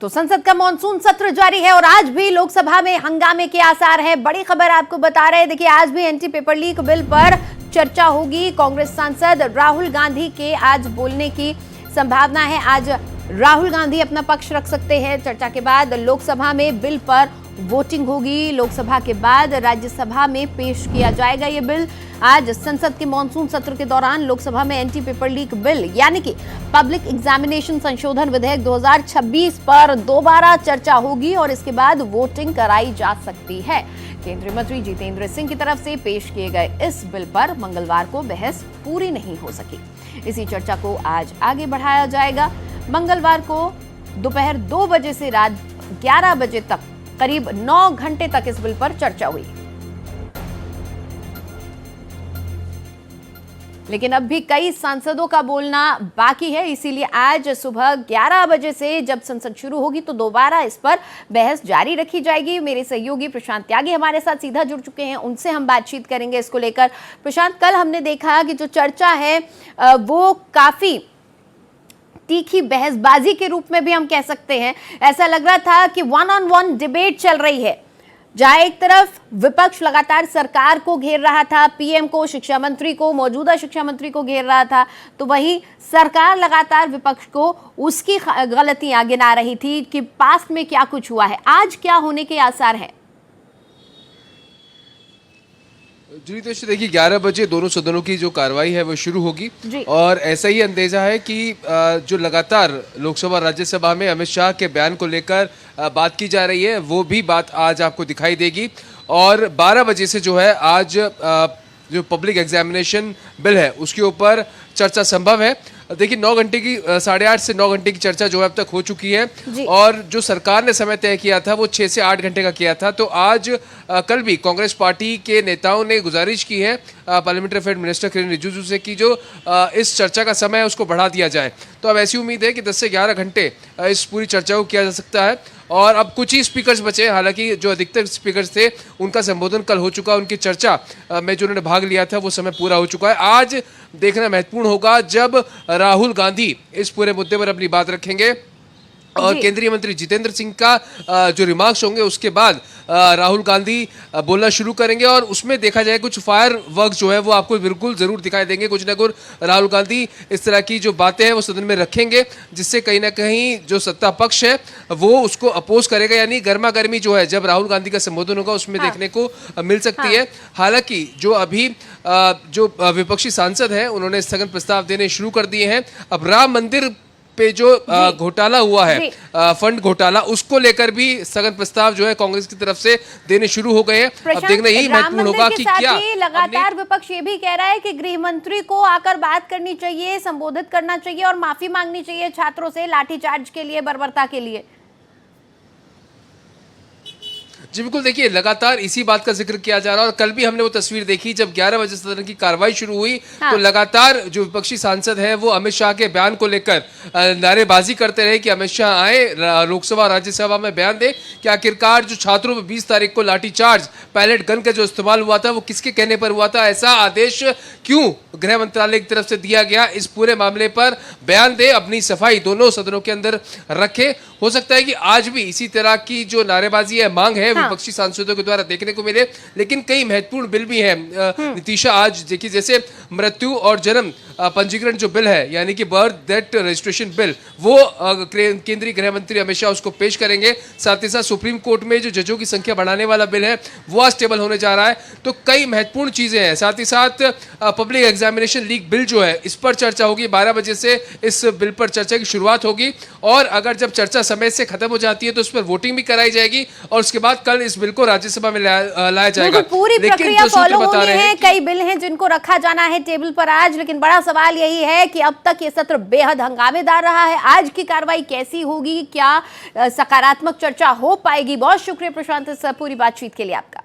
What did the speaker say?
तो संसद का मॉनसून सत्र जारी है और आज भी लोकसभा में हंगामे के आसार हैं। बड़ी खबर आपको बता रहे हैं, देखिए आज भी एंटी पेपर लीक बिल पर चर्चा होगी। कांग्रेस सांसद राहुल गांधी के आज बोलने की संभावना है। आज राहुल गांधी अपना पक्ष रख सकते हैं। चर्चा के बाद लोकसभा में बिल पर वोटिंग होगी। लोकसभा के बाद राज्यसभा में पेश किया जाएगा ये बिल। आज संसद के मॉनसून सत्र के दौरान लोकसभा में एंटी पेपर लीक बिल यानी कि पब्लिक एग्जामिनेशन संशोधन विधेयक 2026 पर दोबारा चर्चा होगी और इसके बाद वोटिंग कराई जा सकती है। केंद्रीय मंत्री जितेंद्र सिंह की तरफ से पेश किए गए इस बिल पर मंगलवार को बहस पूरी नहीं हो सकी। इसी चर्चा को आज आगे बढ़ाया जाएगा। मंगलवार को दोपहर 2 बजे से रात 11 बजे तक करीब 9 घंटे तक इस बिल पर चर्चा हुई। लेकिन अब भी कई सांसदों का बोलना बाकी है, इसीलिए आज सुबह 11 बजे से जब संसद शुरू होगी तो दोबारा इस पर बहस जारी रखी जाएगी। मेरे सहयोगी प्रशांत त्यागी हमारे साथ सीधा जुड़ चुके हैं, उनसे हम बातचीत करेंगे इसको लेकर। प्रशांत, कल हमने देखा कि जो चर्चा है वो काफी तीखी बहसबाजी के रूप में भी हम कह सकते हैं। ऐसा लग रहा था कि 1-on-1 डिबेट चल रही है, जहां एक तरफ विपक्ष लगातार सरकार को घेर रहा था, पीएम को, शिक्षा मंत्री को, मौजूदा शिक्षा मंत्री को घेर रहा था, तो वहीं सरकार लगातार विपक्ष को उसकी गलतियां गिना रही थी कि पास्ट में क्या कुछ हुआ है। आज क्या होने के आसार हैं? जी तो देखिए 11 बजे दोनों सदनों की जो कार्रवाई है वो शुरू होगी और ऐसा ही अंदेजा है कि जो लगातार लोकसभा राज्यसभा में अमित शाह के बयान को लेकर बात की जा रही है वो भी बात आज आपको दिखाई देगी। और 12 बजे से जो है आज जो पब्लिक एग्जामिनेशन बिल है उसके ऊपर चर्चा संभव है। देखिए 9 घंटे की 8:30 से 9 घंटे की चर्चा जो है अब तक हो चुकी है और जो सरकार ने समय तय किया था वो 6 से 8 घंटे का किया था। तो आज कल भी कांग्रेस पार्टी के नेताओं ने गुजारिश की है parliamentary affair minister Kiren Rijiju से कि जो इस चर्चा का समय है उसको बढ़ा दिया जाए। तो अब ऐसी उम्मीद है कि 10 से 11 घंटे इस पूरी चर्चा को किया जा सकता है। और अब कुछ ही स्पीकर्स बचे, हालांकि जो अधिकतर स्पीकर्स थे उनका संबोधन कल हो चुका, उनकी चर्चा में जो उन्होंने भाग लिया था वो समय पूरा हो चुका है। आज देखना महत्वपूर्ण होगा जब राहुल गांधी इस पूरे मुद्दे पर अपनी बात रखेंगे और केंद्रीय मंत्री जितेंद्र सिंह का जो रिमार्क्स होंगे उसके बाद राहुल गांधी बोलना शुरू करेंगे और उसमें देखा जाए कुछ फायर वर्क जो है वो आपको बिल्कुल जरूर दिखाई देंगे। कुछ ना कुछ राहुल गांधी इस तरह की जो बातें हैं वो सदन में रखेंगे जिससे कहीं ना कहीं जो सत्ता पक्ष है वो उसको अपोज करेगा, यानी गर्मा गर्मी जो है जब राहुल गांधी का संबोधन होगा उसमें देखने को मिल सकती है। हालांकि जो अभी जो विपक्षी सांसद हैं उन्होंने स्थगन प्रस्ताव देने शुरू कर दिए हैं। अब राम मंदिर पे जो घोटाला हुआ है, फंड घोटाला, उसको लेकर भी स्थगन प्रस्ताव जो है कांग्रेस की तरफ से देने शुरू हो गए हैं। अब देखना यही महत्वपूर्ण होगा कि क्या लगातार विपक्ष ये भी कह रहा है कि गृह मंत्री को आकर बात करनी चाहिए, संबोधित करना चाहिए और माफी मांगनी चाहिए छात्रों से लाठीचार्ज के लिए, बर्बरता के लिए। जी बिल्कुल, देखिए लगातार इसी बात का जिक्र किया जा रहा है और कल भी हमने वो तस्वीर देखी जब 11 बजे सदन की कार्रवाई शुरू हुई तो लगातार जो विपक्षी सांसद हैं वो अमित शाह के बयान को लेकर नारेबाजी करते रहे कि अमित शाह आए लोकसभा राज्यसभा में बयान दे कि आखिरकार जो छात्रों में 20 तारीख को लाठीचार्ज पैलेट गन का जो इस्तेमाल हुआ था वो किसके कहने पर हुआ था, ऐसा आदेश क्यों गृह मंत्रालय की तरफ से दिया गया, इस पूरे मामले पर बयान दे, अपनी सफाई दोनों सदनों के अंदर रखे। हो सकता है कि आज भी इसी तरह की जो नारेबाजी है, मांग है विपक्षी सांसदों के द्वारा देखने को मिले। लेकिन कई महत्वपूर्ण बिल भी हैं नितीशा। आज देखिए जैसे मृत्यु और जन्म पंजीकरण जो बिल है यानी कि बर्थ डेथ रजिस्ट्रेशन बिल, वो केंद्रीय गृह मंत्री अमित शाह उसको पेश करेंगे। साथ ही साथ सुप्रीम कोर्ट में जो जजों की संख्या बढ़ाने वाला बिल है वो आज टेबल होने जा रहा है। तो कई महत्वपूर्ण चीजें हैं। साथ ही साथ पब्लिक एग्जामिनेशन लीक बिल जो है इस पर चर्चा होगी। 12 बजे से इस बिल पर चर्चा की शुरुआत होगी और अगर जब चर्चा समय से खत्म हो जाती है तो उस पर वोटिंग भी कराई जाएगी और उसके बाद कल इस बिल को राज्यसभा में लाया जाएगा। पूरी प्रक्रिया फॉलो होनी है। कई बिल हैं जिनको रखा जाना है टेबल पर आज, लेकिन बड़ा सवाल यही है कि अब तक ये सत्र बेहद हंगामेदार रहा है। आज की कार्रवाई कैसी होगी, क्या सकारात्मक चर्चा हो पाएगी? बहुत शुक्रिया प्रशांत इस पूरी बातचीत के लिए आपका।